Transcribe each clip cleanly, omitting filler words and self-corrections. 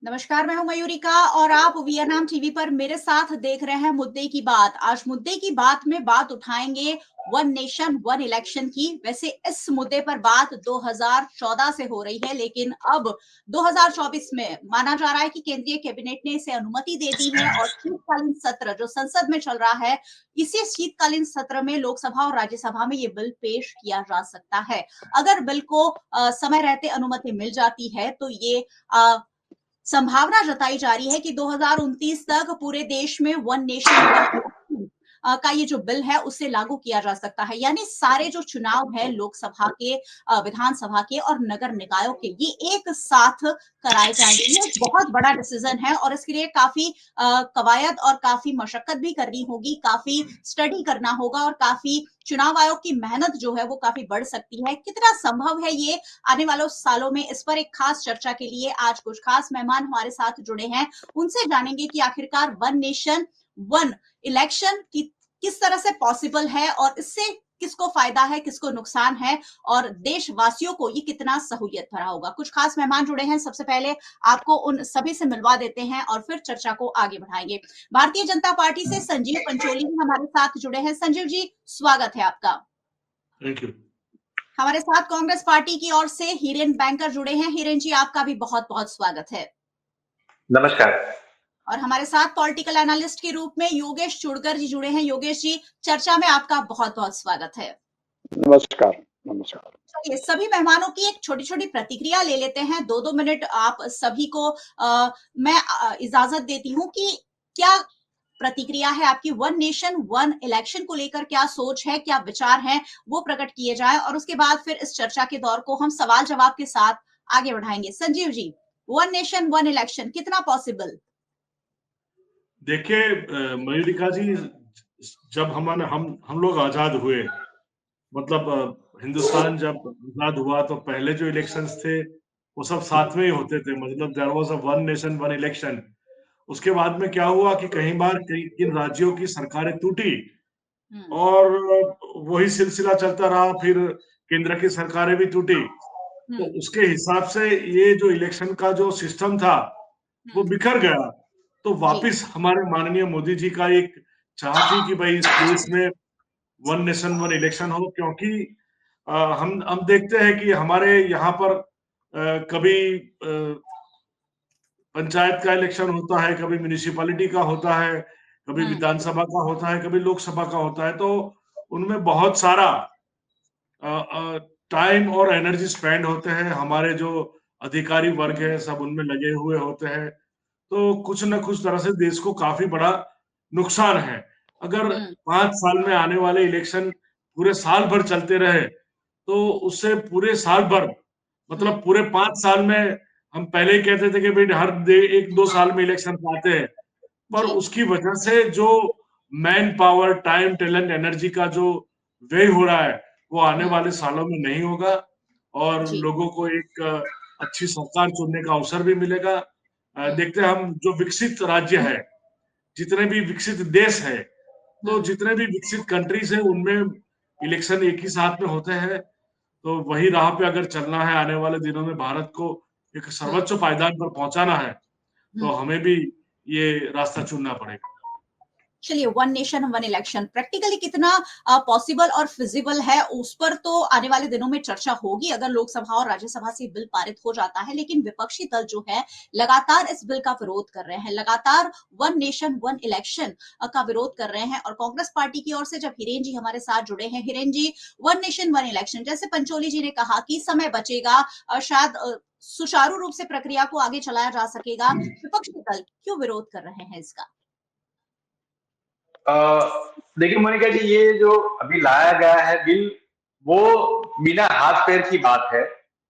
नमस्कार, मैं हूं मयूरिका और आप वियतनाम टीवी पर मेरे साथ देख रहे हैं मुद्दे की बात। आज मुद्दे की बात में बात उठाएंगे वन नेशन वन इलेक्शन की। वैसे इस मुद्दे पर बात 2014 से हो रही है, लेकिन अब 2024 में माना जा रहा है कि केंद्रीय कैबिनेट ने इसे अनुमति दे दी है और शीतकालीन सत्र जो संसद में चल रहा है, इसी शीतकालीन सत्र में लोकसभा और राज्यसभा में ये बिल पेश किया जा सकता है। अगर बिल को समय रहते अनुमति मिल जाती है तो ये संभावना जताई जा रही है कि 2029 तक पूरे देश में वन नेशन वन इलेक्शन का ये जो बिल है उसे लागू किया जा सकता है। यानी सारे जो चुनाव है लोकसभा के, विधानसभा के और नगर निकायों के, ये एक साथ कराए जाएंगे। ये बहुत बड़ा डिसीजन है और इसके लिए काफी कवायद और काफी मशक्कत भी करनी होगी, काफी स्टडी करना होगा और काफी चुनाव आयोग की मेहनत जो है वो काफी बढ़ सकती है। कितना संभव है ये आने वाले सालों में, इस पर एक खास चर्चा के लिए आज कुछ खास मेहमान हमारे साथ जुड़े हैं। उनसे जानेंगे कि आखिरकार वन नेशन वन इलेक्शन की किस तरह से पॉसिबल है और इससे किसको फायदा है, किसको नुकसान है और देशवासियों को ये कितना सहूलियत भरा होगा। कुछ खास मेहमान जुड़े हैं, सबसे पहले आपको उन सभी से मिलवा देते हैं और फिर चर्चा को आगे बढ़ाएंगे। भारतीय जनता पार्टी से संजीव पंचोली हमारे साथ जुड़े हैं। संजीव जी, स्वागत है आपका। Thank you. हमारे साथ कांग्रेस पार्टी की ओर से हिरेन बैंकर जुड़े हैं। हिरेन जी, आपका भी बहुत बहुत स्वागत है। नमस्कार। और हमारे साथ पॉलिटिकल एनालिस्ट के रूप में योगेश चुड़कर जी जुड़े हैं। योगेश जी, चर्चा में आपका बहुत बहुत स्वागत है। नमस्कार। नमस्कार। चलिए, सभी मेहमानों की एक छोटी छोटी प्रतिक्रिया ले लेते हैं। 2-2 मिनट आप सभी को मैं इजाजत देती हूँ कि क्या प्रतिक्रिया है आपकी वन नेशन वन इलेक्शन को लेकर, क्या सोच है, क्या विचार है, वो प्रकट किए जाए और उसके बाद फिर इस चर्चा के दौर को हम सवाल जवाब के साथ आगे बढ़ाएंगे। Sanjeev ji, one nation one election कितना पॉसिबल? देखिए मयूरिका जी, जब हम लोग आजाद हुए, मतलब हिंदुस्तान जब आजाद हुआ तो पहले जो इलेक्शंस थे वो सब साथ में ही होते थे, मतलब there was a one nation one election. उसके बाद में क्या हुआ कि कई बार किन राज्यों की सरकारें टूटी और वही सिलसिला चलता रहा, फिर केंद्र की सरकारें भी टूटी। तो उसके हिसाब से ये जो इलेक्शन का जो सिस्टम था वो बिखर गया। तो वापिस हमारे माननीय मोदी जी का एक चाह थी कि भाई इस देश में वन नेशन वन इलेक्शन हो, क्योंकि हम देखते हैं कि हमारे यहाँ पर कभी पंचायत का इलेक्शन होता है, कभी म्युनिसिपैलिटी का होता है, कभी विधानसभा का होता है, कभी लोकसभा का होता है। तो उनमें बहुत सारा टाइम और एनर्जी स्पेंड होते हैं। हमारे जो अधिकारी वर्ग है सब उनमें लगे हुए होते हैं। तो कुछ न कुछ तरह से देश को काफी बड़ा नुकसान है। अगर 5 साल में आने वाले इलेक्शन पूरे साल भर चलते रहे तो उससे पूरे साल भर, मतलब पूरे 5 साल में, हम पहले ही कहते थे कि भाई हर 1-2 साल में इलेक्शन आते हैं, पर उसकी वजह से जो man power, time, talent, energy का जो व्यय हो रहा है वो आने वाले सालों में नहीं होगा और लोगों को एक अच्छी सरकार चुनने का अवसर भी मिलेगा। देखते हैं हम, जो विकसित राज्य है, जितने भी विकसित देश है, तो जितने भी विकसित कंट्रीज है उनमें इलेक्शन एक ही साथ में होते हैं। तो वही राह पे अगर चलना है आने वाले दिनों में, भारत को एक सर्वोच्च पायदान पर पहुंचाना है, तो हमें भी ये रास्ता चुनना पड़ेगा। चलिए, one nation one election practically कितना पॉसिबल और फिजिबल है, उस पर तो आने वाले दिनों में चर्चा होगी अगर लोकसभा और राज्यसभा से बिल पारित हो जाता है। लेकिन विपक्षी दल जो है लगातार इस बिल का विरोध कर रहे हैं, लगातार वन नेशन वन इलेक्शन का विरोध कर रहे हैं। और कांग्रेस पार्टी की ओर से जब हिरेन जी हमारे साथ जुड़े हैं, हिरेन जी, वन नेशन वन इलेक्शन, जैसे पंचोली जी ने कहा कि समय बचेगा, शायद सुचारू रूप से प्रक्रिया को आगे चलाया जा सकेगा, विपक्षी दल क्यों विरोध कर रहे हैं इसका? देखिए मोनिका जी, ये जो अभी लाया गया है बिल, वो बिना हाथ पैर की बात है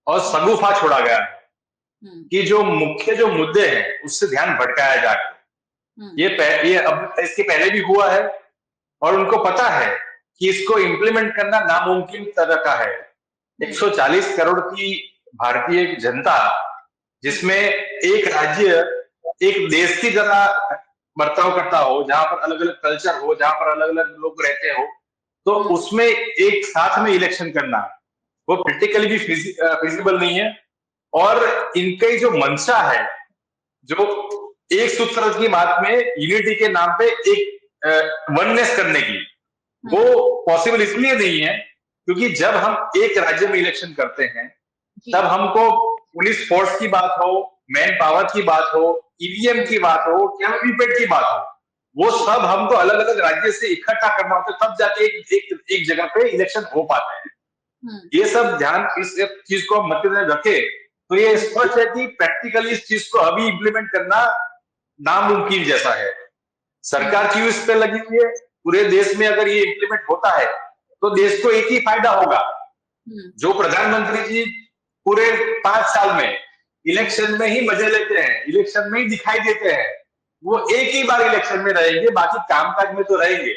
और शगुफा छोड़ा गया है कि जो मुख्य जो मुद्दे हैं उससे ध्यान भटकाया जाए। ये अब इसके पहले भी हुआ है और उनको पता है कि इसको इम्प्लीमेंट करना नामुमकिन तरह का है। 140 करोड़ की भारतीय जनता, जिसमें एक राज्य एक देश की तरह बर्ताव करता हो, जहां पर अलग अलग कल्चर हो, जहां पर अलग अलग लोग रहते हो, तो उसमें एक साथ में इलेक्शन करना वो प्रैक्टिकली भी फिजिबल नहीं है। और इनकी जो मंशा है जो एक सूत्र की बात में यूनिटी के नाम पे एक वननेस करने की, वो पॉसिबल इसलिए नहीं है क्योंकि जब हम एक राज्य में इलेक्शन करते हैं तब हमको पुलिस फोर्स की बात हो, मैन पावर की बात हो, ईवीएम की बात हो या वीवीपैट की बात हो, वो सब हमको अलग अलग राज्य से इकट्ठा करना होता है, तब जाके एक जगह पे इलेक्शन हो पाते हैं। ये सब ध्यान, इस चीज को मद्देनजर रखे तो ये स्पष्ट है कि प्रैक्टिकली इस चीज को अभी इम्प्लीमेंट करना नामुमकिन जैसा है। सरकार क्यों इस पे लगी हुई है? पूरे देश में अगर ये इम्प्लीमेंट होता है तो देश को एक ही फायदा होगा। जो प्रधानमंत्री जी पूरे 5 साल में इलेक्शन में ही मजे लेते हैं, इलेक्शन में ही दिखाई देते हैं, वो एक ही बार इलेक्शन में रहेंगे, बाकी कामकाज में तो रहेंगे।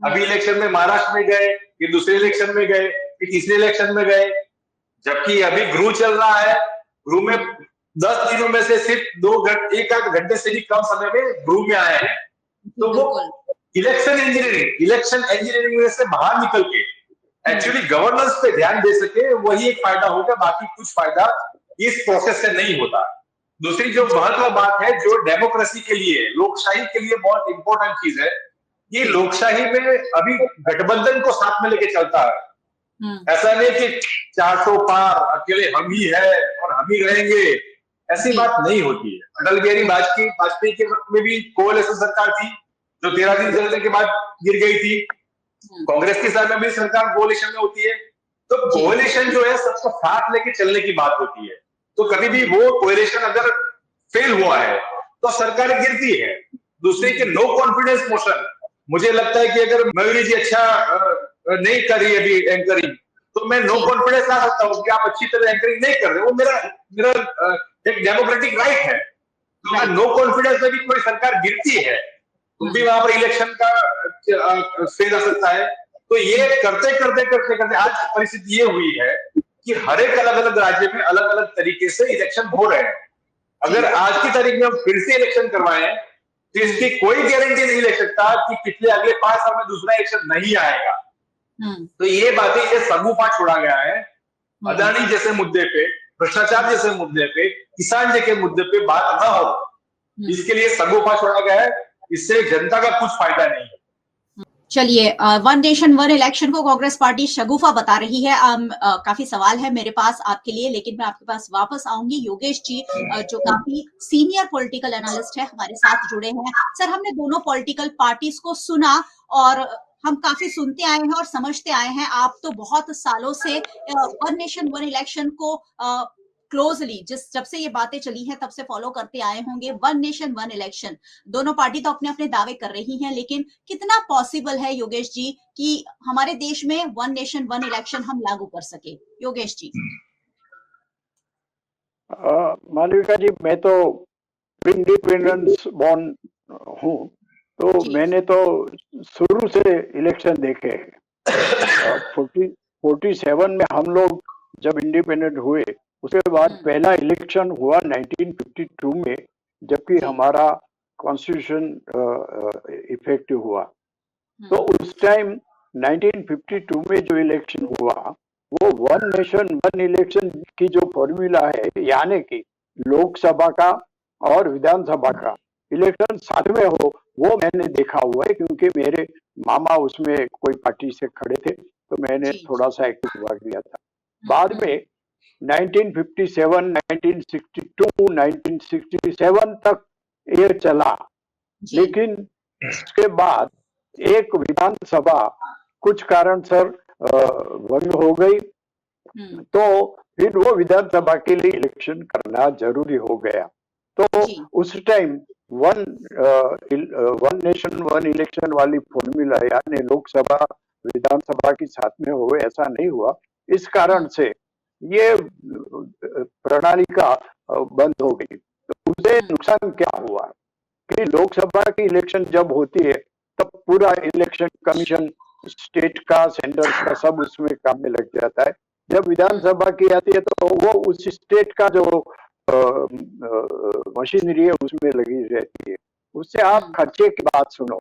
अभी इलेक्शन में महाराष्ट्र में गए, फिर दूसरे इलेक्शन में गए, फिर तीसरे इलेक्शन में गए, जबकि अभी गृह चल रहा है। गृह में 10 दिनों में से सिर्फ 1 आध घंटे से भी कम समय में गृह में आए हैं। तो वो इलेक्शन इंजीनियरिंग में से बाहर निकल के एक्चुअली गवर्नेंस पे ध्यान दे सके, वही एक फायदा होगा, बाकी कुछ फायदा इस प्रोसेस से नहीं होता। दूसरी जो महत्वपूर्ण बात है, जो डेमोक्रेसी के लिए, लोकशाही के लिए बहुत इंपॉर्टेंट चीज है, ये लोकशाही में अभी गठबंधन को साथ में लेके चलता है। ऐसा नहीं कि 400 पार अकेले हम ही है और हम ही रहेंगे, ऐसी बात नहीं होती है। अटल बिहारी वाजपेयी के वक्त में भी कोalition सरकार थी जो 13 दिन चलने के बाद गिर गई थी। कांग्रेस के साथ में भी सरकार कोalition में होती है। तो कोalition जो है सबको साथ लेके चलने की बात होती है। तो कभी भी वो कोalition अगर फेल हुआ है तो सरकार गिरती है। दूसरे के नो कॉन्फिडेंस मोशन, मुझे लगता है कि अगर मयूरी जी अच्छा नहीं कर रही अभी एंकरिंग, तो मैं नो कॉन्फिडेंस ला सकता हूँ कि आप अच्छी तरह एंकरिंग नहीं कर रहे। वो मेरा एक डेमोक्रेटिक राइट है। तो मैं नो कॉन्फिडेंस में भी कोई सरकार गिरती है तो भी वहां पर इलेक्शन का फेल आ सकता है। तो ये करते आज परिस्थिति ये हुई है कि हर एक अलग अलग राज्य में अलग अलग तरीके से इलेक्शन हो रहे हैं। अगर आज की तारीख में हम फिर से इलेक्शन करवाएं तो इसकी कोई गारंटी नहीं ले सकता कि पिछले अगले 5 साल में दूसरा इलेक्शन नहीं आएगा। तो ये बातें, ये सगुफा छोड़ा गया है। अदानी जैसे मुद्दे पे, भ्रष्टाचार जैसे मुद्दे पे, किसान जी के मुद्दे पे बात ना हो, इसके लिए सगुफा छोड़ा गया है। इससे जनता का कुछ फायदा नहीं है। चलिए, वन नेशन वन इलेक्शन को कांग्रेस पार्टी शगुफा बता रही है। काफी सवाल है मेरे पास आपके लिए, लेकिन मैं आपके पास वापस आऊंगी। योगेश जी, जो काफी सीनियर पॉलिटिकल एनालिस्ट है, हमारे साथ जुड़े हैं। सर, हमने दोनों पॉलिटिकल पार्टीज को सुना और हम काफी सुनते आए हैं और समझते आए हैं। आप तो बहुत सालों से वन नेशन वन इलेक्शन को क्लोजली, जब से ये बातें चली हैं तब से फॉलो करते आए होंगे। वन नेशन वन इलेक्शन, दोनों पार्टी तो अपने अपने दावे कर रही हैं, लेकिन कितना पॉसिबल है योगेश जी कि हमारे देश में वन नेशन वन इलेक्शन हम लागू कर सके? योगेश जी। मालविका जी, मैं तो इंडिपेंडेंस बॉर्न हूँ, तो मैंने तो शुरू से इलेक्शन देखे हैं। 47 में हम लोग जब इंडिपेंडेंट हुए, उसके बाद पहला इलेक्शन हुआ 1952 में, जबकि हमारा कॉन्स्टिट्यूशन इफेक्टिव हुआ। तो उस टाइम 1952 में जो इलेक्शन हुआ वो वन नेशन वन इलेक्शन की जो फॉर्मूला है, यानी कि लोकसभा का और विधानसभा का इलेक्शन साथ में हो, वो मैंने देखा हुआ है, क्योंकि मेरे मामा उसमें कोई पार्टी से खड़े थे तो मैंने थोड़ा सा एक्टिव भाग लिया था। बाद में 1957, 1962, 1967 तक ये चला, लेकिन उसके बाद एक विधानसभा कुछ कारणसर भंग हो गई, तो फिर वो विधानसभा के लिए इलेक्शन करना जरूरी हो गया। तो उस time one nation one election वाली फॉर्मूला, यानी लोकसभा विधानसभा की साथ में हो, ऐसा नहीं हुआ। इस कारण से ये प्रणाली का बंद हो गई। तो उसे नुकसान क्या हुआ कि लोकसभा की इलेक्शन जब होती है तब पूरा इलेक्शन कमीशन स्टेट का, सेंटर का, सब उसमें काम में लग जाता है। जब विधानसभा की आती है तो वो उस स्टेट का जो मशीनरी है उसमें लगी रहती है। उससे आप खर्चे की बात सुनो,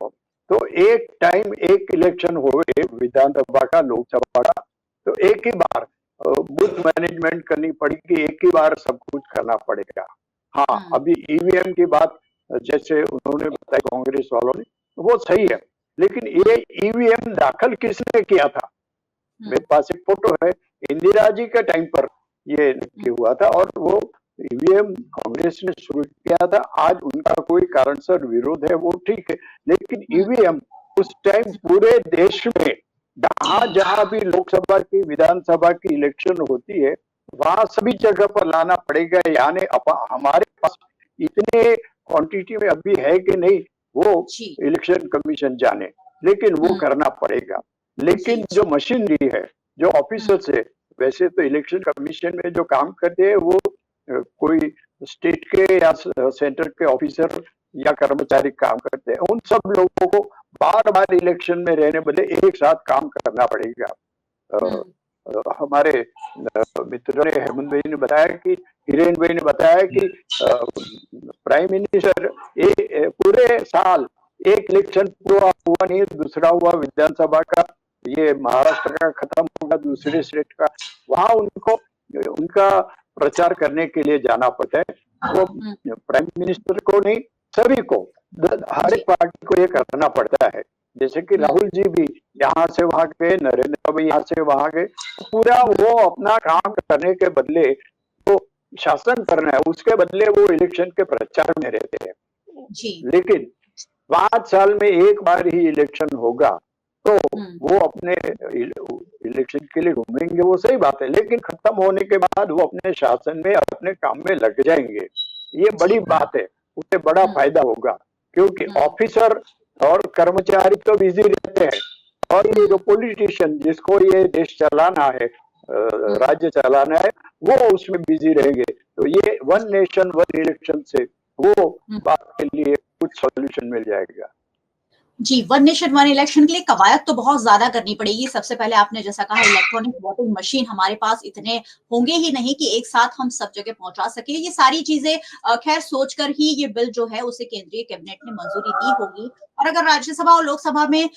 तो एक टाइम एक इलेक्शन हो विधानसभा का, लोकसभा का, तो एक ही बार बूथ मैनेजमेंट करनी पड़ेगी, एक ही बार सब कुछ करना पड़ेगा। हाँ, अभी ईवीएम की बात जैसे उन्होंने बताई कांग्रेस वालों ने, वो सही है, लेकिन ये ईवीएम दाखिल किसने किया था? मेरे पास एक फोटो है, इंदिरा जी के टाइम पर ये हुआ था, और वो ईवीएम कांग्रेस ने शुरू किया था। आज उनका कोई कारणसर विरोध है, वो ठीक है, लेकिन ईवीएम उस टाइम पूरे देश में जहां जहां भी लोकसभा की, विधानसभा की इलेक्शन होती है, वहां सभी जगह पर लाना पड़ेगा। यानी हमारे पास इतने क्वांटिटी में अभी है कि नहीं, वो इलेक्शन कमीशन जाने, लेकिन वो करना पड़ेगा। लेकिन जो मशीनरी है, जो ऑफिसर्स है, वैसे तो इलेक्शन कमीशन में जो काम करते हैं वो कोई स्टेट के या सेंटर के ऑफिसर या कर्मचारी काम करते हैं। उन सब लोगों को बार बार इलेक्शन में रहने बदले एक साथ काम करना पड़ेगा। हमारे मित्रों ने, हेमंत भाई ने बताया कि, हिरेन भाई ने बताया कि प्राइम मिनिस्टर पूरे साल एक इलेक्शन पूरा हुआ नहीं, दूसरा हुआ विधानसभा का, ये महाराष्ट्र का खत्म होगा, दूसरे स्टेट का, वहां उनको उनका प्रचार करने के लिए जाना पड़ता है। वो प्राइम मिनिस्टर को नहीं, सभी को, हर एक पार्टी को ये करना पड़ता है। जैसे कि राहुल जी भी यहाँ से वहां गए, नरेंद्र भाई यहाँ से वहां गए, पूरा वो अपना काम करने के बदले, वो शासन करना है, उसके बदले वो इलेक्शन के प्रचार में रहते हैं। लेकिन 5 साल में एक बार ही इलेक्शन होगा, तो वो अपने इलेक्शन के लिए घूमेंगे, वो सही बात है, लेकिन खत्म होने के बाद वो अपने शासन में, अपने काम में लग जाएंगे। ये बड़ी बात है, उससे बड़ा फायदा होगा, क्योंकि ऑफिसर और कर्मचारी तो बिजी रहते हैं, और ये जो पॉलिटिशियन जिसको ये देश चलाना है, राज्य चलाना है, वो उसमें बिजी रहेंगे। तो ये वन नेशन वन इलेक्शन से वो बात के लिए कुछ सॉल्यूशन मिल जाएगा। जी, वन नेशन वन इलेक्शन के लिए कवायद तो बहुत ज्यादा करनी पड़ेगी। सबसे पहले आपने जैसा कहा, इलेक्ट्रॉनिक वोटिंग मशीन हमारे पास इतने होंगे ही नहीं कि एक साथ हम सब जगह पहुंचा सके। ये सारी चीजें खैर सोचकर ही ये बिल जो है उसे केंद्रीय कैबिनेट ने मंजूरी दी होगी, और अगर राज्यसभा और लोकसभा में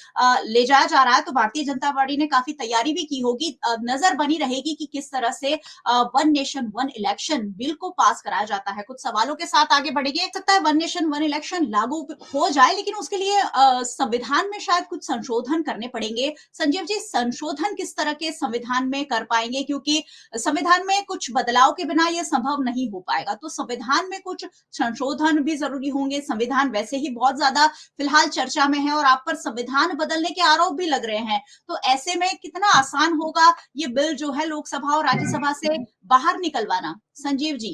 ले जाया जा रहा है तो भारतीय जनता पार्टी ने काफी तैयारी भी की होगी। नजर बनी रहेगी कि किस तरह से one nation one election bill को पास कराया जाता है। कुछ सवालों के साथ आगे बढ़ेंगे। हो सकता है वन नेशन वन इलेक्शन लागू हो जाए, लेकिन उसके लिए संविधान में शायद कुछ संशोधन करने पड़ेंगे। संजीव जी, संशोधन किस तरह के संविधान में कर पाएंगे, क्योंकि संविधान में कुछ बदलाव के बिना यह संभव नहीं हो पाएगा, तो संविधान में कुछ संशोधन भी जरूरी होंगे। संविधान वैसे ही बहुत ज्यादा फिलहाल चर्चा में है, और आप पर संविधान बदलने के आरोप भी लग रहे हैं, तो ऐसे में कितना आसान होगा ये बिल जो है लोकसभा और राज्यसभा से बाहर निकलवाना? संजीव जी।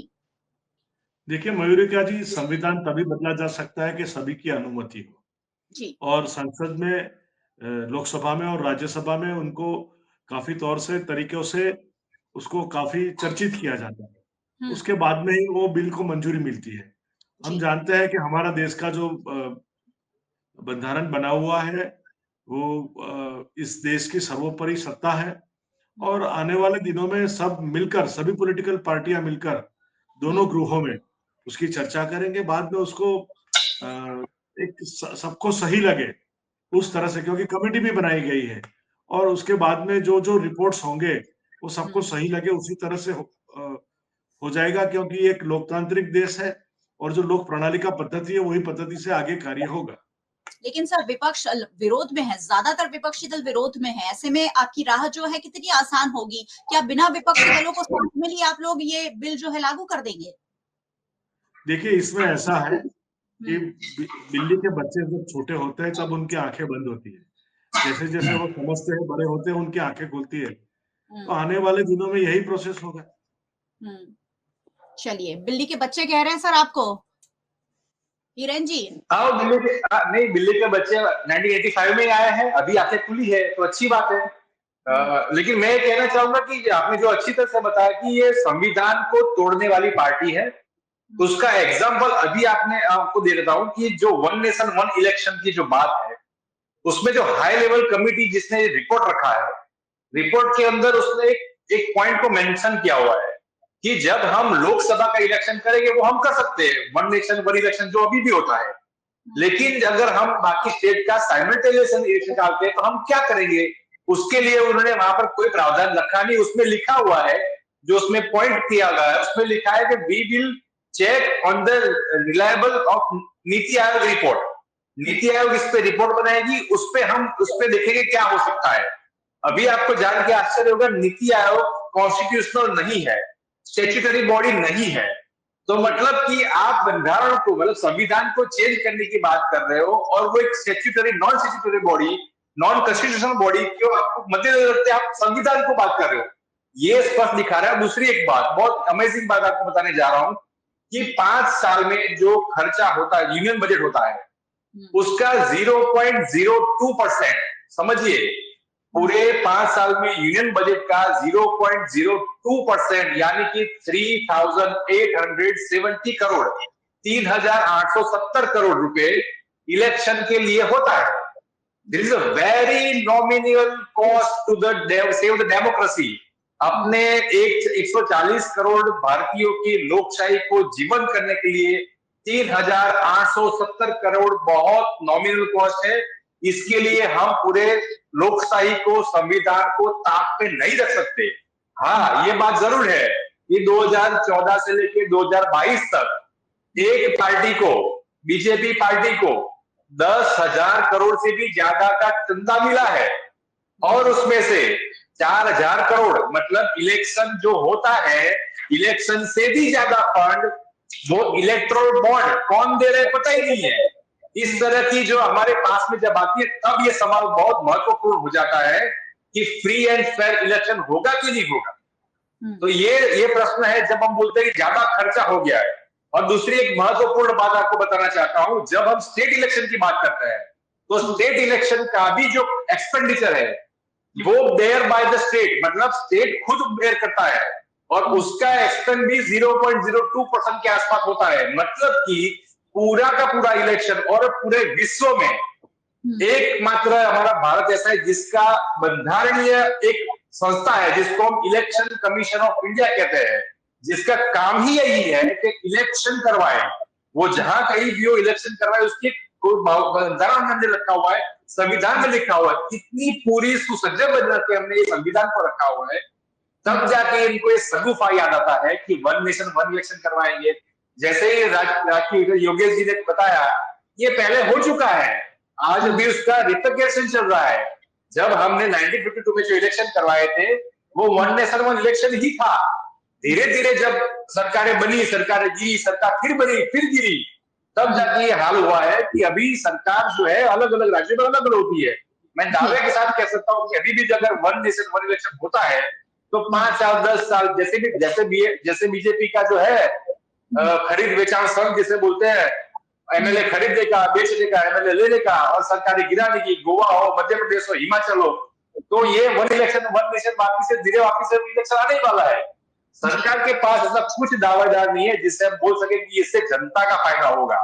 देखिए मयूरिका जी, संविधान तभी बदला जा सकता है कि सभी की अनुमति हो जी। और संसद में, लोकसभा में और राज्यसभा में उनको काफी तौर से, तरीकों से उसको काफी चर्चित किया जाता है। उसके बाद में ही वो बिल को मंजूरी मिलती है। हम जानते हैं कि हमारा देश का जो बंधारण बना हुआ है वो इस देश की सर्वोपरि सत्ता है, और आने वाले दिनों में सब मिलकर, सभी पॉलिटिकल पार्टियां मिलकर दोनों गृहों में उसकी चर्चा करेंगे। बाद में उसको एक सबको सही लगे उस तरह से, क्योंकि कमेटी भी बनाई गई है, और उसके बाद में जो जो रिपोर्ट्स होंगे वो सबको सही लगे उसी तरह से हो जाएगा, क्योंकि एक लोकतांत्रिक देश है और जो लोक प्रणाली का पद्धति है वही पद्धति से आगे कार्य होगा। लेकिन सर, विपक्ष विरोध में है, ज्यादातर विपक्षी दल विरोध में है। ऐसे में आपकी राह जो है कितनी आसान होगी? क्या बिना विपक्षी दलों को साथ में ही आप लोग ये बिल जो है लागू कर देंगे? देखिए, इसमें ऐसा है कि बिल्ली के बच्चे जब छोटे होते हैं तब उनकी आंखें बंद होती है, जैसे जैसे वो समझते हैं, बड़े होते हैं, उनकी आंखें खुलती है। तो आने वाले दिनों में यही प्रोसेस होगा। चलिए, बिल्ली के बच्चे कह रहे हैं सर आपको, हिरेन जी? नहीं, बिल्ली के बच्चे 1985 में आए हैं, अभी आंखें खुली है तो अच्छी बात है। लेकिन मैं कहना चाहूंगा कि आपने जो अच्छी तरह से बताया कि ये संविधान को तोड़ने वाली पार्टी है, उसका एग्जाम्पल अभी आपको दे देता हूं कि जो वन नेशन वन इलेक्शन की जो बात है, उसमें जो हाई लेवल कमिटी जिसने रिपोर्ट रखा है, रिपोर्ट के अंदर उसने एक पॉइंट को मेंशन किया हुआ है कि जब हम लोकसभा का इलेक्शन करेंगे वो हम कर सकते हैं, वन नेशन वन इलेक्शन जो अभी भी होता है, लेकिन अगर हम बाकी स्टेट का साइमल्टेनियस इलेक्शन डालते हैं तो हम क्या करेंगे? उसके लिए उन्होंने वहां पर कोई प्रावधान रखा नहीं। उसमें लिखा हुआ है, जो उसमें पॉइंट किया गया है, उसमें लिखा है कि we will check on the reliable of NITI Aayog report. NITI Aayog इस पे रिपोर्ट बनाएगी, उस पे देखेंगे क्या हो सकता है। अभी आपको जान के आश्चर्य होगा, नीति आयोग कॉन्स्टिट्यूशनल नहीं है, स्टैट्यूटरी बॉडी नहीं है। तो मतलब कि आप बंधारण को, मतलब संविधान को चेंज करने की बात कर रहे हो, और वो एक statutory, non statutory body, non constitutional body क्यों आपको मद्देनजर रखते आप संविधान को बात कर रहे हो, ये स्पष्ट दिखा रहा है। दूसरी एक बात, बहुत अमेजिंग बात आपको बताने जा रहा हूं कि 5 साल में जो खर्चा होता है, यूनियन बजट होता है, उसका 0.02%, समझिए, पूरे 5 साल में यूनियन बजट का 0.02%, यानी कि 3,870 करोड़, 3,870 करोड़ रुपए इलेक्शन के लिए होता है। There is a very nominal cost to save the democracy। अपने 140 करोड़ भारतीयों की लोकशाही को जीवंत करने के लिए 3,870 करोड़ बहुत नॉमिनल कॉस्ट है। इसके लिए हम पूरे लोकशाही को, संविधान को ताक पे नहीं रख सकते। हाँ, ये बात जरूर है कि 2014 से लेकर 2022 तक एक पार्टी को, बीजेपी पार्टी को 10,000 करोड़ से भी ज्यादा का चंदा मिला है, और उसमें से 4,000 करोड़, मतलब इलेक्शन जो होता है, इलेक्शन से भी ज्यादा फंड वो इलेक्ट्रोल बॉन्ड कौन दे रहे पता ही नहीं है। इस तरह की जो हमारे पास में जब आती है, तब ये सवाल बहुत महत्वपूर्ण हो जाता है कि फ्री एंड फेयर इलेक्शन होगा कि नहीं होगा। तो ये प्रश्न है जब हम बोलते हैं कि ज्यादा खर्चा हो गया है। और दूसरी एक महत्वपूर्ण बात आपको बताना चाहता हूं, जब हम स्टेट इलेक्शन की बात करते हैं, तो स्टेट इलेक्शन का भी जो एक्सपेंडिचर है वो बेयर बाय द स्टेट, मतलब स्टेट खुद बेयर करता है, और उसका एक्सपेंड भी 0.02% के आसपास होता है। मतलब कि पूरा का पूरा इलेक्शन, और पूरे विश्व में एकमात्र हमारा भारत ऐसा है जिसका बंधारणीय एक संस्था है जिसको हम इलेक्शन कमीशन ऑफ इंडिया कहते हैं, जिसका काम ही यही है कि इलेक्शन करवाए। वो जहां कहीं भी हो इलेक्शन करवाए, उसकी बंधारण में रखा हुआ है, संविधान में लिखा हुआ है। कितनी पूरी सुसज्जित बना के हमने ये संविधान को रखा हुआ है, तब जाके इनको ये सगुफा याद आता है कि वन नेशन वन इलेक्शन करवाएंगे। जैसे ही योगेश जी ने बताया, ये पहले हो चुका है, आज भी उसका रिप्लिकेशन चल रहा है। जब हमने 1952 में जो इलेक्शन करवाए थे, वो वन नेशन वन इलेक्शन ही था। धीरे धीरे जब सरकारें बनी, सरकारें गिरी, सरकार फिर बनी, फिर गिरी, तब जाके ये हाल हुआ है कि अभी सरकार जो है अलग अलग राज्यों में अलग अलग होती है। मैं दावे के साथ कह सकता हूँ कि अभी भी अगर वन नेशन वन इलेक्शन होता है तो 5 साल 10 साल जैसे बीजेपी का जो है खरीद बेचान संघ जिसे बोलते हैं, एमएलए खरीदने का, बेचने का, एमएलए लेने का और सरकारी गिराने की, गोवा हो, मध्य प्रदेश हो, हिमाचल हो, तो ये वन इलेक्शन वन नेशन वापिस से इलेक्शन आने ही वाला है। सरकार के पास ऐसा कुछ दावेदार नहीं है जिससे हम बोल सके कि इससे जनता का फायदा होगा,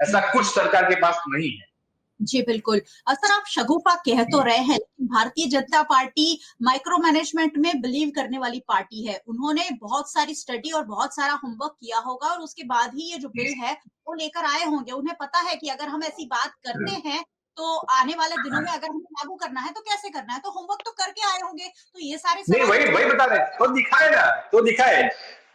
ऐसा कुछ सरकार के पास नहीं है। जी बिल्कुल। सर, आप शगुफा कह तो रहे हैं, लेकिन Bharatiya Janata party micro management में बिलीव करने वाली पार्टी है। उन्होंने बहुत सारी स्टडी और बहुत सारा होमवर्क किया होगा, और उसके बाद ही ये जो बिल है वो लेकर आए होंगे। उन्हें पता है कि अगर हम ऐसी बात करते हैं तो आने वाले दिनों में अगर हमें लागू करना है तो कैसे करना है, तो होमवर्क तो करके आए होंगे। तो ये सारे नहीं, वही बता रहे, तो दिखाए ना, तो दिखाए।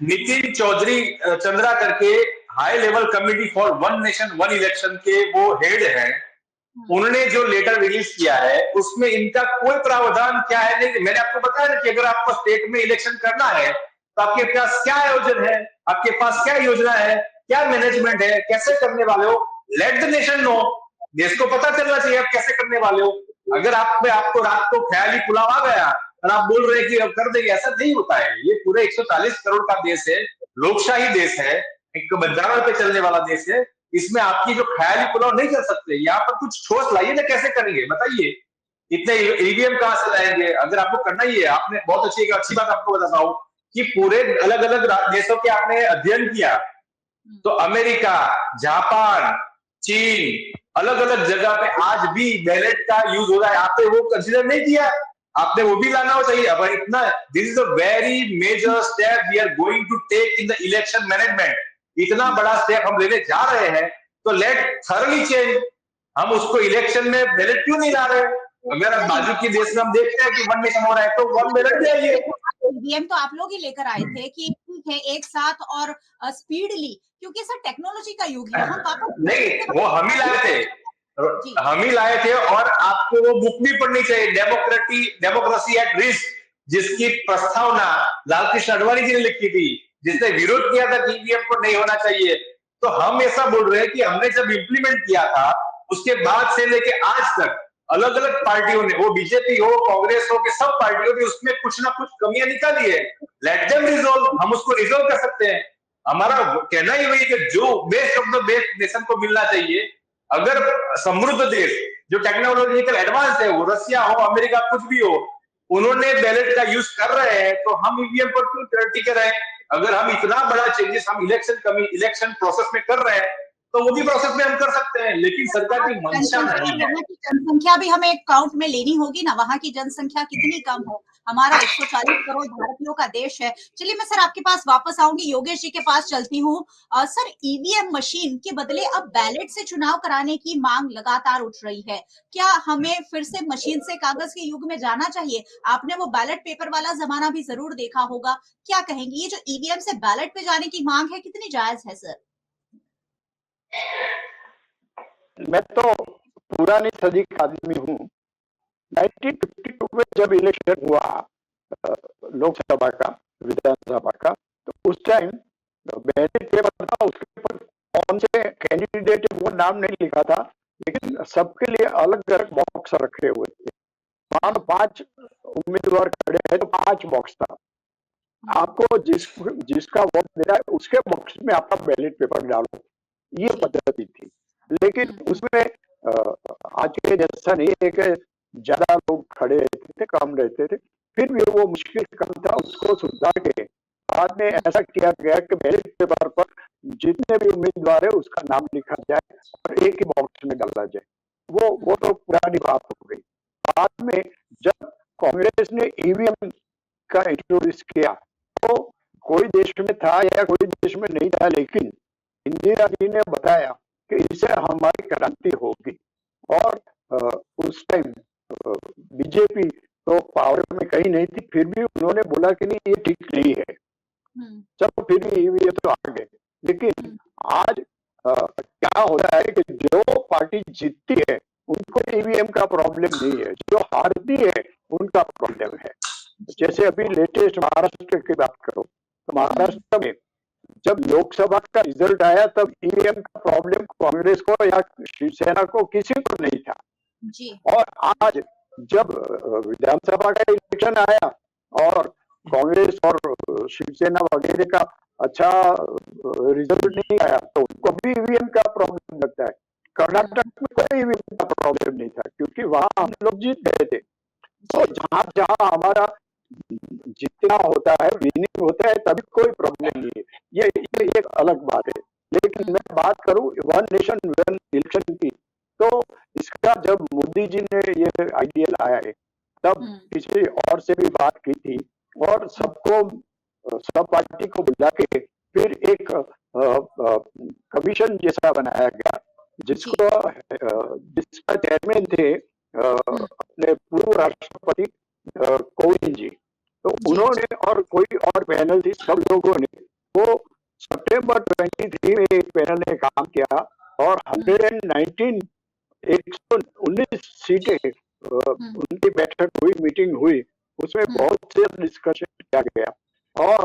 नितिन चौधरी चंद्रा करके high level committee for one nation one election के वो हेड हैं, उन्होंने जो लेटर रिलीज किया है उसमें इनका कोई प्रावधान क्या है नहीं। मैंने आपको बताया ना कि अगर आपको स्टेट में इलेक्शन करना है तो आपके पास क्या आयोजन है, आपके पास क्या योजना है, क्या मैनेजमेंट है, कैसे करने वाले हो, लेट द नेशन नो। देश को पता चलना चाहिए आप कैसे करने वाले हो। अगर आपको रात को ख्याली पुलाव आ गया और आप बोल रहे हैं कि अब कर देंगे, ऐसा नहीं होता है। ये पूरे 140 करोड़ का देश है, लोकशाही देश है, एक बंधारण पे चलने वाला देश है। इसमें आपकी जो ख्याली पुलाव नहीं कर सकते। यहाँ पर कुछ ठोस लाइए ना, कैसे करेंगे बताइए। इतने ईवीएम कहां से लाएंगे? अगर आपको करना ही है, आपने बहुत अच्छी बात आपको बताता हूं कि पूरे अलग अलग देशों के आपने अध्ययन किया तो अमेरिका, जापान, चीन, अलग अलग जगह पे आज भी बैलेट का यूज हो रहा है। आपने वो कंसिडर नहीं किया, आपने वो भी लाना चाहिए। अब इतना, this is a very major step we are going to take in the election management. इतना बड़ा स्टेप हम लेने जा रहे हैं तो लेट थॉरली चेंज। हम उसको इलेक्शन में बैलेट क्यों नहीं ला रहे? अगर बाजू के देश में हम देखते हैं कि वन नेशन हो रहा है तो वन बैलेट भी आइए। ईवीएम तो आप लोग ही लेकर आए थे कि ठीक है एक साथ और स्पीडली, क्योंकि सर टेक्नोलॉजी का युग है, हम वापस नहीं, वो हम ही लाए थे, जी हम ही लाए थे। और आपको वो बुक भी पढ़नी चाहिए, डेमोक्रेसी एट रिस्क, जिसकी प्रस्तावना लालकृष्ण आडवाणी जी ने लिखी थी, जिसने विरोध किया था कि ईवीएम को नहीं होना चाहिए। तो हम ऐसा बोल रहे हैं कि हमने जब इम्प्लीमेंट किया था, उसके बाद से लेके आज तक अलग अलग पार्टियों ने, वो बीजेपी हो, कांग्रेस हो, के सब पार्टियों ने उसमें कुछ ना कुछ कमियां निकाली है। लेट देम रिजॉल्व, हम उसको रिजॉल्व कर सकते हैं। हमारा कहना ही वही कि जो best of the best nation को मिलना चाहिए। अगर समृद्ध देश जो टेक्नोलॉजिकल एडवांस है, वो रसिया हो, अमेरिका, कुछ भी हो, उन्होंने बैलेट का यूज कर रहे हैं, तो हम ईवीएम पर क्यों टिके रहे? अगर हम इतना बड़ा चेंजेस हम इलेक्शन प्रोसेस में कर रहे हैं, तो वो भी प्रोसेस में हम कर सकते हैं, लेकिन सरकार की मंशा नहीं है। वहाँ की जनसंख्या भी हमें काउंट में लेनी होगी ना, वहाँ की जनसंख्या कितनी कम है, हमारा 140 करोड़ भारतीयों का देश है। चलिए मैं सर आपके पास वापस आऊंगी, योगेश जी के पास चलती हूँ। सर ईवीएम मशीन के बदले अब बैलेट से चुनाव कराने की मांग लगातार उठ रही है, क्या हमें फिर से मशीन से कागज के युग में जाना चाहिए? आपने वो बैलेट पेपर वाला जमाना भी जरूर देखा होगा, क्या कहेंगे ये जो ईवीएम से बैलेट पे जाने की मांग है कितनी जायज है सर? मैं तो पुरानी सदी का आदमी हूँ। 1952 में जब इलेक्शन हुआ लोकसभा का, विधानसभा का, तो उस टाइम बैलेट पेपर था, उसके ऊपर कौन से कैंडिडेट वो नाम नहीं लिखा था, लेकिन सबके लिए अलग अलग बॉक्स रखे हुए थे। वहां 5 उम्मीदवार खड़े हैं तो 5 बॉक्स था। आपको जिसका वोट देना है उसके बॉक्स में आपका बैलेट पेपर डालो, ये पद्धति थी। लेकिन उसमें आज के जैसा नहीं है कि ज्यादा लोग खड़े रहते थे, कम रहते थे, फिर भी वो मुश्किल काम था। उसको सुधार के बाद में ऐसा किया गया कि बैलेट पेपर पर जितने भी उम्मीदवार है उसका नाम लिखा जाए और एक ही बॉक्स में डाला जाए। वो तो पुरानी बात हो गई। बाद में जब कांग्रेस ने ईवीएम का इंट्रोड्यूस किया तो कोई देश में था या कोई देश में नहीं था, लेकिन इंदिरा जी ने बताया कि इससे हमारी क्रांति होगी। और उस टाइम बीजेपी तो पावर में कहीं नहीं थी, फिर भी उन्होंने बोला कि नहीं ये ठीक नहीं है, चलो फिर भी ये तो आ गए। लेकिन आज क्या होता है कि जो पार्टी जीतती है उनको ईवीएम का प्रॉब्लम नहीं है, जो हारती है उनका प्रॉब्लम है। जैसे अभी लेटेस्ट महाराष्ट्र की बात करो तो महाराष्ट्र में जब लोकसभा का रिजल्ट आया तब ईवीएम का प्रॉब्लम कांग्रेस को या शिवसेना को किसी को नहीं था जी। और आज जब विधानसभा का इलेक्शन आया और कांग्रेस और शिवसेना वगैरह का अच्छा रिजल्ट नहीं आया तो उनको भी ईवीएम का प्रॉब्लम लगता है। कर्नाटक में कोई ईवीएम का प्रॉब्लम नहीं था क्योंकि वहां हम लोग जीत गए थे। तो जहां जहां हमारा जितना होता है, विनिंग होता है, तभी कोई प्रॉब्लम नहीं है। ये एक अलग बात है। लेकिन मैं बात करूं वन नेशन वन इलेक्शन की, तो इसका जब मोदी जी ने ये आइडिया लाया है तब किसी और से भी बात की थी और सबको, सब पार्टी को बुला के फिर एक कमीशन जैसा बनाया गया जिसका चेयरमैन थे अपने पूर्व राष्ट्रपति कोविंद जी। तो उन्होंने और कोई और पैनल थी, सब लोगों ने वो सितंबर 23 में एक पैनल ने काम किया और 119 सीटें उनकी बैठक हुई, मीटिंग हुई, उसमें बहुत से डिस्कशन किया गया और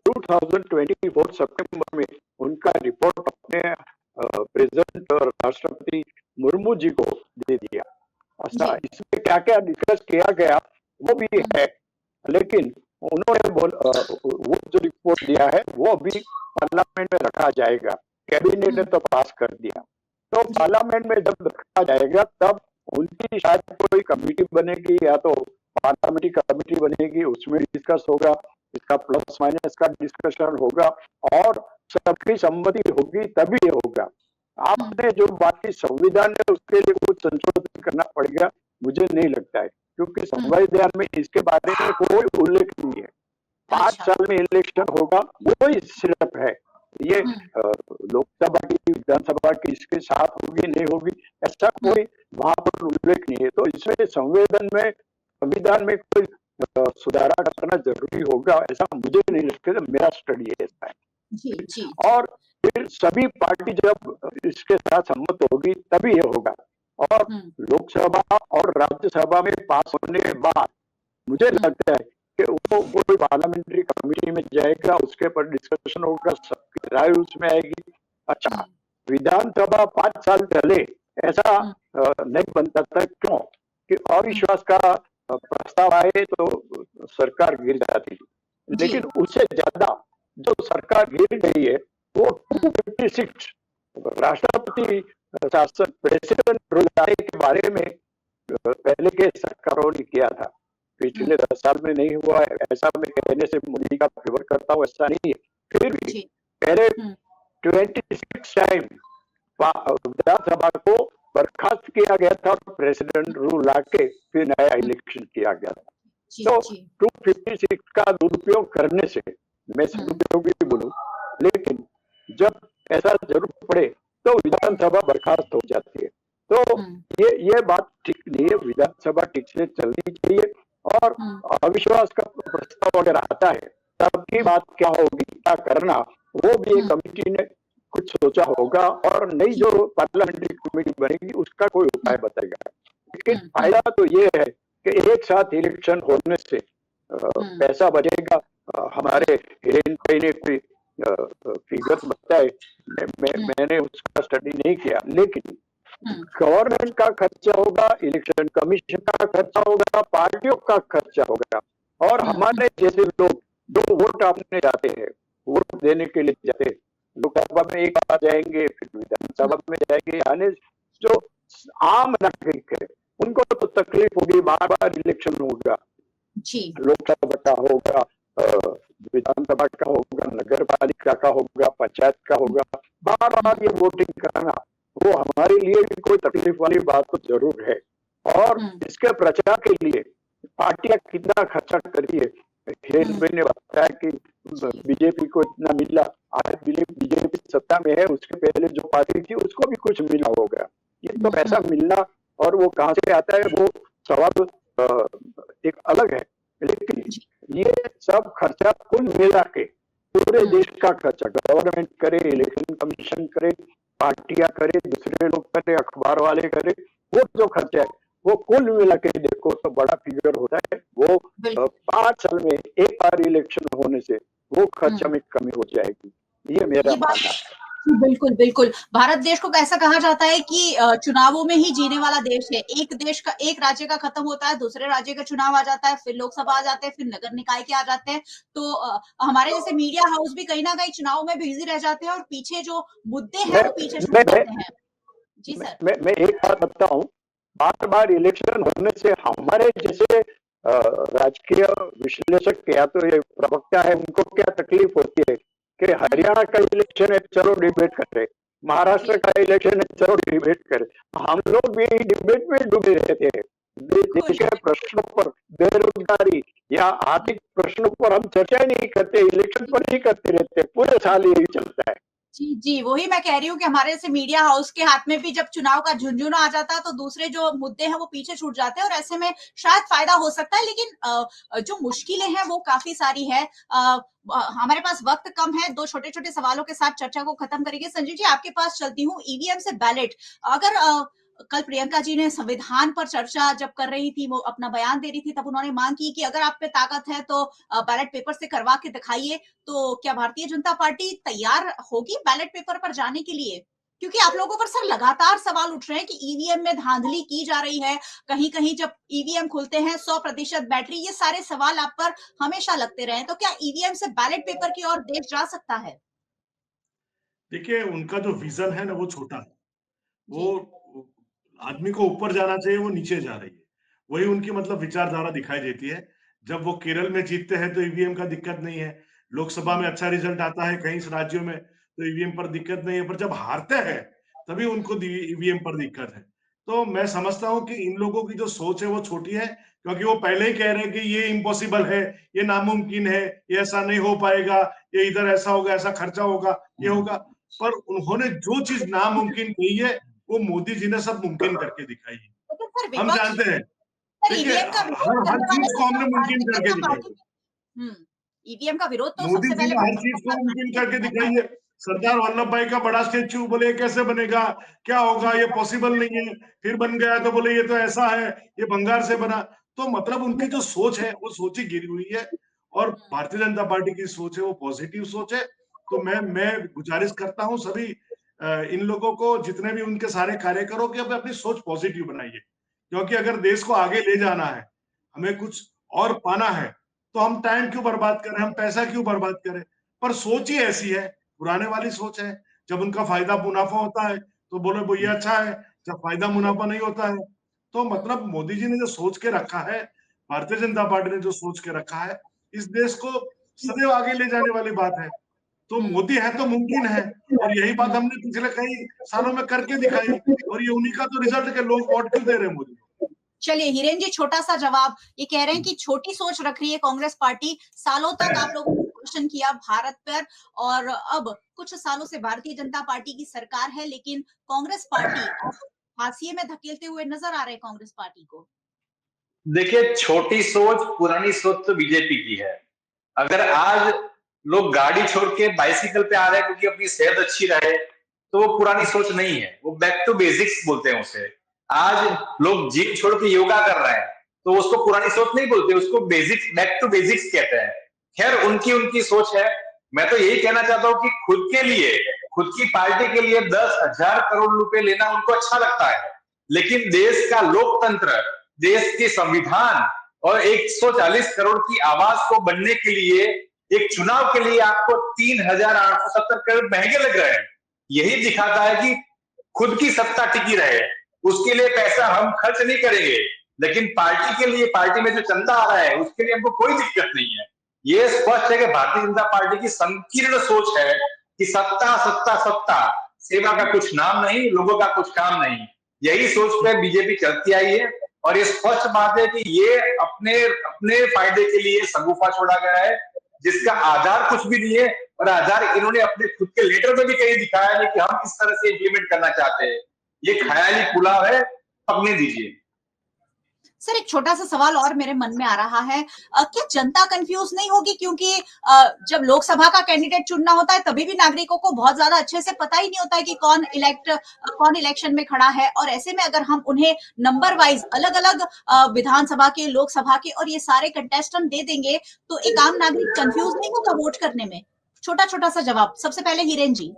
2024 सितंबर में उनका रिपोर्ट अपने प्रेसिडेंट और राष्ट्रपति मुर्मू जी को दे दिया। अच्छा, इसमें क्या क्या डिस्कस किया गया वो भी है, लेकिन उन्होंने वो जो रिपोर्ट दिया है वो अभी पार्लियामेंट में रखा जाएगा। कैबिनेट ने तो पास कर दिया, तो पार्लियामेंट में जब रखा जाएगा तब उनकी शायद कोई कमेटी बनेगी या तो पार्लियामेंट्री कमेटी बनेगी, उसमें डिस्कस होगा, इसका प्लस माइनस का डिस्कशन होगा और सबकी सम्मति होगी तभी होगा। आपने जो बाकी संविधान है उसके लिए कुछ संशोधन करना पड़ेगा, मुझे नहीं लगता है, क्योंकि संविधान में इसके बारे में कोई उल्लेख नहीं है। 5 साल में इलेक्शन होगा वही सिर्फ है, ये लोकसभा की विधानसभा की इसके साथ होगी नहीं होगी ऐसा कोई वहां पर उल्लेख नहीं है। तो इसमें संविधान में कोई सुधारा करना जरूरी होगा, ऐसा मुझे नहीं लगता, मेरा स्टडी ऐसा है। जी जी। और फिर सभी पार्टी जब इसके साथ सम्मत होगी तभी ये होगा। और लोकसभा और राज्यसभा में पास होने के बाद मुझे लगता है कि वो कोई पार्लियामेंट्री कमेटी में जाएगा, उसके ऊपर डिस्कशन होगा, सबकी राय उसमें आएगी। अच्छा, विधानसभा 5 साल पहले ऐसा नहीं बनता था, क्यों? कि अविश्वास का प्रस्ताव आए तो सरकार गिर जाती थी, लेकिन उससे ज्यादा जो सरकार गिर गई है वो 256 राष्ट्रपति शासन प्रेसिडेंट रूल आने के बारे में पहले के सरकारों ने किया था। पिछले 10 साल में नहीं हुआ है, ऐसा मैं कहने से मोदी का फेवर करता हूँ, ऐसा नहीं है। फिर भी पहले 26 टाइम विधानसभा को बर्खास्त किया गया था, प्रेसिडेंट रूल आके फिर नया इलेक्शन किया गया था। तो 256 का दुरुपयोग करने से, मैं सदुपयोग भी बोलूं, लेकिन जब ऐसा जरूरत पड़े तो विधानसभा बर्खास्त हो जाती है। तो ये बात ठीक नहीं है, विधानसभा ठीक से चलनी चाहिए। और अविश्वास का प्रस्ताव अगर आता है तब की बात क्या होगी, क्या करना, वो भी एक कमेटी ने कुछ सोचा होगा और नई जो पार्लियामेंट्री कमेटी बनेगी उसका कोई उपाय बताएगा। लेकिन फायदा तो ये है कि एक साथ इलेक्शन होने से पैसा बचेगा। हमारे हिरेन भाई ने कोई फिगर बताए, मैंने उसका स्टडी नहीं किया, लेकिन गवर्नमेंट का खर्चा होगा, इलेक्शन कमीशन का खर्चा होगा, पार्टियों का खर्चा होगा, और हमारे जैसे लोग जो वोट आपने जाते हैं, वोट देने के लिए जाते हैं, लोकसभा में एक बार जाएंगे, फिर विधानसभा में जाएंगे, यानी जो आम नागरिक है उनको तो तकलीफ होगी, बार बार इलेक्शन होगा, लोकसभा का होगा, विधानसभा का होगा, नगर पालिका का होगा, पंचायत का होगा, बार बार ये वोटिंग करना वो हमारे लिए भी कोई तकलीफ वाली बात तो जरूर है। और इसके प्रचार के लिए पार्टियां कितना खर्चा करी है, हिरेन भाई ने बताया कि बीजेपी को इतना मिला, आज बीजेपी सत्ता में है, उसके पहले जो पार्टी थी उसको भी कुछ मिला होगा। ये तो पैसा मिलना और वो कहाँ से आता है वो सवाल एक अलग है, लेकिन ये सब खर्चा कुल मिला के पूरे देश का खर्चा गवर्नमेंट करे, इलेक्शन कमीशन करे, पार्टियां करे, दूसरे लोग करे, अखबार वाले करे, वो जो खर्चा है वो कुल मिला के देखो तो बड़ा फिगर होता है। वो 5 साल में एक बार इलेक्शन होने से वो खर्चा में कमी हो जाएगी, ये मेरा मानना है। बिल्कुल बिल्कुल, भारत देश को ऐसा कहा जाता है कि चुनावों में ही जीने वाला देश है। एक राज्य का खत्म होता है, दूसरे राज्य का चुनाव आ जाता है, फिर लोकसभा आ जाते हैं, फिर नगर निकाय के आ जाते हैं। तो हमारे जैसे मीडिया हाउस भी कहीं ना कहीं चुनाव में बिजी रह जाते हैं और पीछे जो मुद्दे हैं वो पीछे छूट जाते हैं। जी सर, मैं एक बात बताता हूँ, बार बार इलेक्शन होने से हमारे जैसे राजकीय विश्लेषक या तो ये प्रवक्ता है उनको क्या तकलीफ होती है कि हरियाणा का इलेक्शन है चलो डिबेट करें, महाराष्ट्र का इलेक्शन है चलो डिबेट करें। हम लोग भी डिबेट में डूबे रहते हैं, देश के प्रश्नों पर, बेरोजगारी या आर्थिक प्रश्नों पर हम चर्चा नहीं करते, इलेक्शन पर ही करते रहते, पूरे साल यही चलता है। जी जी, वही मैं कह रही हूँ कि हमारे जैसे मीडिया हाउस के हाथ में भी जब चुनाव का झुंझुना आ जाता है तो दूसरे जो मुद्दे हैं वो पीछे छूट जाते हैं और ऐसे में शायद फायदा हो सकता है, लेकिन जो मुश्किलें हैं वो काफी सारी है। हमारे पास वक्त कम है, 2 छोटे-छोटे सवालों के साथ चर्चा को खत्म करेंगे। संजीव जी, आपके पास चलती हूँ, ईवीएम से बैलेट, अगर कल प्रियंका जी ने संविधान पर चर्चा जब कर रही थी, वो अपना बयान दे रही थी, तब उन्होंने मांग की कि अगर आप पे ताकत है तो बैलेट पेपर से करवा के दिखाइए। तो क्या भारतीय जनता पार्टी तैयार होगी बैलेट पेपर पर जाने के लिए? क्योंकि आप लोगों पर सर लगातार सवाल उठ रहे हैं कि ईवीएम में धांधली की जा रही है, कहीं-कहीं जब ईवीएम खुलते हैं 100% बैटरी, ये सारे सवाल आप पर हमेशा लगते रहे हैं। तो क्या ईवीएम से बैलेट पेपर की ओर देश जा सकता है? देखिए, उनका जो विजन है ना वो छोटा है, वो आदमी को ऊपर जाना चाहिए, वो नीचे जा रही है, वही उनकी मतलब विचारधारा दिखाई देती है। जब वो केरल में जीतते हैं तो ईवीएम का दिक्कत नहीं है, लोकसभा में अच्छा रिजल्ट आता है कई राज्यों में तो ईवीएम पर दिक्कत नहीं है, पर जब हारते हैं तभी उनको ईवीएम पर दिक्कत है। तो मैं समझता हूँ कि इन लोगों की जो सोच है वो छोटी है, क्योंकि वो पहले ही कह रहे हैं कि ये इम्पॉसिबल है, ये नामुमकिन है, ये ऐसा नहीं हो पाएगा, ये इधर ऐसा होगा, ऐसा खर्चा होगा, ये होगा। पर उन्होंने जो चीज नामुमकिन कही है वो मोदी जी ने सब मुमकिन करके दिखाई है। हम जानते हैं देखिए ईवीएम का विरोध हर करने वाले चीज को हमने मुमकिन भारतीय करके जनता दिखाई पार्टी है। ईवीएम का विरोध तो मोदी सबसे जी पहले ने हर चीज को मुमकिन करके दिखाई है। सरदार वल्लभ भाई का बड़ा स्टेच्यू, बोले ये कैसे बनेगा, क्या होगा, ये पॉसिबल नहीं है। फिर बन गया तो बोले ये तो ऐसा है, ये भंगार से बना। तो मतलब उनकी जो सोच है वो सोच ही गिरी हुई है। और भारतीय जनता पार्टी की सोच है वो पॉजिटिव सोच है। तो मैं गुजारिश करता हूँ सभी इन लोगों को, जितने भी उनके सारे कार्यकरों की, अपनी सोच पॉजिटिव बनाइए। क्योंकि अगर देश को आगे ले जाना है, हमें कुछ और पाना है, तो हम टाइम क्यों बर्बाद करें, हम पैसा क्यों बर्बाद करें। पर सोच ही ऐसी है, पुराने वाली सोच है। जब उनका फायदा मुनाफा होता है तो बोले वो ये अच्छा है, जब फायदा मुनाफा नहीं होता है तो मतलब मोदी जी ने जो सोच के रखा है, भारतीय जनता पार्टी ने जो सोच के रखा है, इस देश को सदैव आगे ले जाने वाली बात है। तो मोदी है तो मुमकिन है। और यही बात हमने पिछले कई सालों में करके दिखाई। और ये उन्हीं का तो रिजल्ट है कि लोग वोट क्यों दे रहे हैं मोदी को। चलिए हिरेन जी, छोटा सा जवाब, ये कह रहे हैं कि छोटी सोच रख रही है कांग्रेस पार्टी। सालों तक आप लोगों ने शासन किया भारत पर, और अब कुछ सालों से भारतीय जनता पार्टी की सरकार है, लेकिन कांग्रेस पार्टी अब हाशिए में धकेलते हुए नजर आ रहे हैं कांग्रेस पार्टी को। देखिए, छोटी सोच पुरानी सोच तो बीजेपी की है। अगर आज लोग गाड़ी छोड़ के बाइसिकल पे आ रहे हैं क्योंकि अपनी सेहत अच्छी रहे, तो वो पुरानी सोच नहीं है, वो बैक टू बेसिक्स बोलते हैं उसे। आज लोग जिम छोड़ के योगा कर रहे हैं, तो उसको पुरानी सोच नहीं बोलते, उसको बेसिक्स, बैक टू बेसिक्स कहते हैं। खैर, उनकी उनकी सोच है। मैं तो यही कहना चाहता हूँ कि खुद के लिए, खुद की पार्टी के लिए 10,000 करोड़ रुपए लेना उनको अच्छा लगता है, लेकिन देश का लोकतंत्र, देश के संविधान और 140 करोड़ की आवाज को बनने के लिए, एक चुनाव के लिए आपको 3,870 करोड़ महंगे लग रहे हैं। यही दिखाता है कि खुद की सत्ता टिकी रहे, उसके लिए पैसा हम खर्च नहीं करेंगे, लेकिन पार्टी के लिए, पार्टी में जो चंदा आ रहा है उसके लिए हमको कोई दिक्कत नहीं है। ये स्पष्ट है कि भारतीय जनता पार्टी की संकीर्ण सोच है कि सत्ता सत्ता सत्ता, सेवा का कुछ नाम नहीं, लोगों का कुछ काम नहीं। यही सोच पे बीजेपी चलती आई है। और ये स्पष्ट बात है कि ये अपने अपने फायदे के लिए शगुफा छोड़ा गया है, जिसका आधार कुछ भी नहीं है। और आधार इन्होंने अपने खुद के लेटर में भी कहीं दिखाया नहीं कि हम इस तरह से इम्प्लीमेंट करना चाहते हैं। ये ख्याली पुलाव है, पकने दीजिए। सर, एक छोटा सा सवाल और मेरे मन में आ रहा है, क्या जनता कंफ्यूज नहीं होगी? क्योंकि जब लोकसभा का कैंडिडेट चुनना होता है तभी भी नागरिकों को बहुत ज्यादा अच्छे से पता ही नहीं होता है कि कौन इलेक्शन में खड़ा है। और ऐसे में अगर हम उन्हें नंबर वाइज अलग अलग विधानसभा के, लोकसभा के और ये सारे कंटेस्टेंट दे देंगे, तो एक आम नागरिक कंफ्यूज नहीं होगा वोट करने में? छोटा छोटा सा जवाब सबसे पहले हिरेन जी।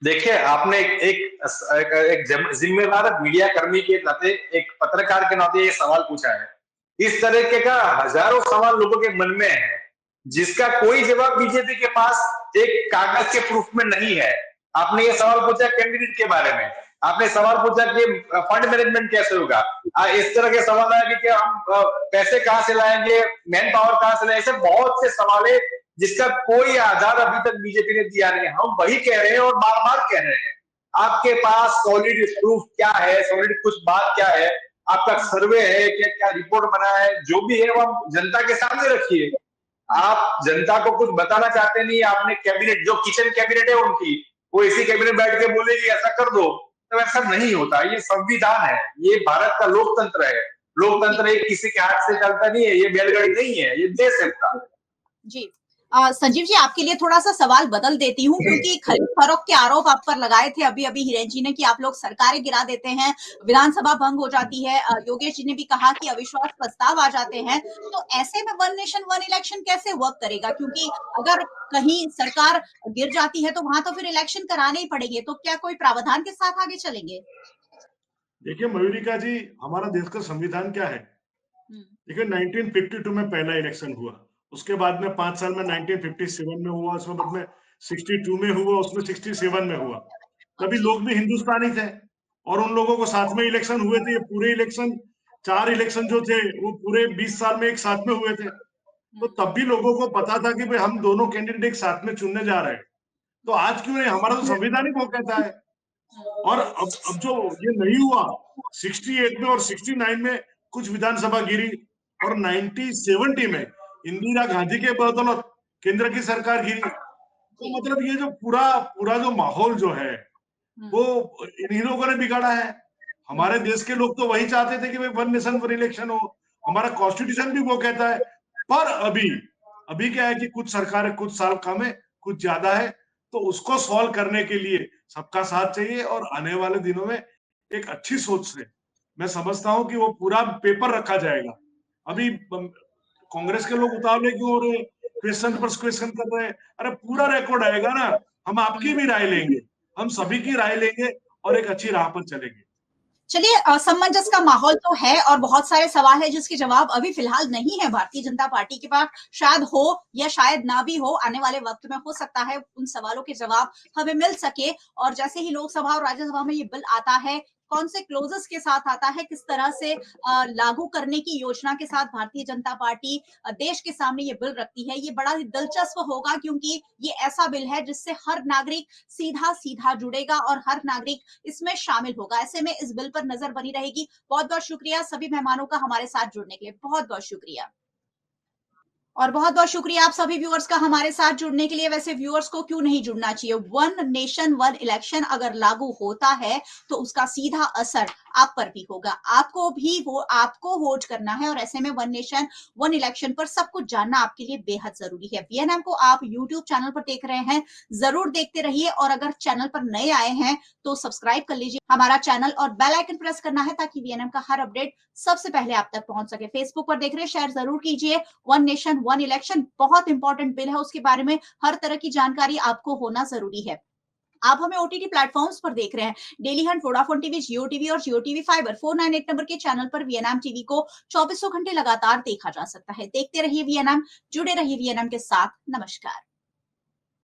देखिए, आपने एक जिम्मेदार मीडिया कर्मी के नाते, एक पत्रकार के नाते ये सवाल पूछा है। इस तरीके का हजारों सवाल लोगों के मन में है, जिसका कोई जवाब बीजेपी के पास एक कागज के प्रूफ में नहीं है। आपने ये सवाल पूछा कैंडिडेट के बारे में, आपने सवाल पूछा कि फंड मैनेजमेंट कैसे होगा, इस तरह के सवाल आए कि हम पैसे कहां से लाएंगे, मैन पावर कहां से लाएंगे, ऐसे बहुत से सवाल है जिसका कोई आधार अभी तक बीजेपी ने दिया नहीं। हम वही कह रहे हैं और बार बार कह रहे हैं, आपके पास सॉलिड प्रूफ क्या है, सॉलिड कुछ बात क्या है, आपका सर्वे है क्या, क्या रिपोर्ट बना है, जो भी है वो आप जनता के सामने रखिए। आप जनता को कुछ बताना चाहते नहीं, आपने कैबिनेट, जो किचन कैबिनेट है उनकी, वो इसी कैबिनेट बैठ के बोलेगी ऐसा कर दो, तो ऐसा नहीं होता। ये संविधान है, ये भारत का लोकतंत्र है। लोकतंत्र एक किसी के हाथ से चलता नहीं है, ये बैलगाड़ी नहीं है, ये देश है। जी, संजीव जी, आपके लिए थोड़ा सा सवाल बदल देती हूँ, क्योंकि खरीद फरोख्त के आरोप आप पर लगाए थे अभी अभी हिरेन जी ने कि आप लोग सरकारें गिरा देते हैं, विधानसभा भंग हो जाती है। योगेश जी ने भी कहा कि अविश्वास प्रस्ताव आ जाते हैं। तो ऐसे में वन नेशन वन इलेक्शन कैसे वर्क करेगा? क्योंकि अगर कहीं सरकार गिर जाती है तो वहां तो फिर इलेक्शन कराने ही पड़ेंगे। तो क्या कोई प्रावधान के साथ आगे चलेंगे? देखिए मयूरिका जी, हमारा देश का संविधान क्या है? देखिए 1952 में पहला इलेक्शन हुआ, उसके बाद में 5 साल में 1957 में हुआ, उसमें बाद में 62 में हुआ, उसमें 67 में हुआ। तभी लोग भी हिंदुस्तानी थे और उन लोगों को साथ में इलेक्शन हुए थे। ये पूरे इलेक्शन, 4 इलेक्शन जो थे वो पूरे 20 साल में एक साथ में हुए थे। तो तब भी लोगों को पता था कि भाई हम दोनों कैंडिडेट एक साथ में चुनने जा रहे हैं। तो आज क्यों नहीं? हमारा तो संविधान ही वो कहता है। और अब जो ये नहीं हुआ, 68 में और 69 में कुछ विधानसभा गिरी, और 1970 में इंदिरा गांधी के बदौलत केंद्र की सरकार गिरी। तो मतलब ये जो पूरा पूरा जो माहौल जो है वो इन्हीं लोगों ने बिगाड़ा है। हमारे देश के लोग तो वही चाहते थे कि भाई वन नेशन वन इलेक्शन हो, हमारा कॉन्स्टिट्यूशन भी वो कहता है। पर अभी क्या है कि कुछ सरकारें कुछ साल कम है, कुछ ज्यादा है, तो उसको सॉल्व करने के लिए सबका साथ चाहिए। और आने वाले दिनों में एक अच्छी सोच से मैं समझता हूं कि वो पूरा पेपर रखा जाएगा। अभी कांग्रेस के लोग उतावले क्यों हो रहे, क्वेश्चन पर क्वेश्चन कर रहे हैं? अरे पूरा रिकॉर्ड आएगा ना, हम आपकी भी राय लेंगे, हम सभी की राय लेंगे और एक अच्छी राह पर चलेंगे। चलिए, असमंजस का माहौल तो है और बहुत सारे सवाल है जिसके जवाब अभी फिलहाल नहीं है भारतीय जनता पार्टी के पास। शायद हो या शायद ना भी हो, आने वाले वक्त में हो सकता है उन सवालों के जवाब हमें मिल सके। और जैसे ही लोकसभा और राज्यसभा में ये बिल आता है, कौन से क्लोजेस के साथ आता है, किस तरह से लागू करने की योजना के साथ भारतीय जनता पार्टी देश के सामने ये बिल रखती है, ये बड़ा ही दिलचस्प होगा, क्योंकि ये ऐसा बिल है जिससे हर नागरिक सीधा सीधा जुड़ेगा और हर नागरिक इसमें शामिल होगा। ऐसे में इस बिल पर नजर बनी रहेगी। बहुत बहुत शुक्रिया सभी मेहमानों का हमारे साथ जुड़ने के लिए, बहुत बहुत शुक्रिया। और बहुत बहुत शुक्रिया आप सभी व्यूअर्स का हमारे साथ जुड़ने के लिए। वैसे व्यूअर्स को क्यों नहीं जुड़ना चाहिए? वन नेशन वन इलेक्शन अगर लागू होता है तो उसका सीधा असर आप पर भी होगा, आपको वोट करना है। और ऐसे में वन नेशन वन इलेक्शन पर सब कुछ जानना आपके लिए बेहद जरूरी है। वीएनएम को आप यूट्यूब चैनल पर देख रहे हैं, जरूर देखते रहिए। और अगर चैनल पर नए आए हैं तो सब्सक्राइब कर लीजिए हमारा चैनल और बेल आइकन प्रेस करना है ताकि वीएनएम का हर अपडेट सबसे पहले आप तक पहुंच सके। फेसबुक पर देख रहे हैं, शेयर जरूर कीजिए। वन नेशन वन इलेक्शन बहुत इंपॉर्टेंट बिल है, उसके बारे में हर तरह की जानकारी आपको होना जरूरी है। आप हमें ओटीटी प्लेटफॉर्म्स पर देख रहे हैं, डेली हंट, वोडाफोन टीवी, जियो टीवी और जियो टीवी फाइबर 498 नंबर के चैनल पर वीएनएम टीवी को 24 घंटे लगातार देखा जा सकता है। देखते रहिए वीएनएम, जुड़े रहिए वीएनएम के साथ। नमस्कार।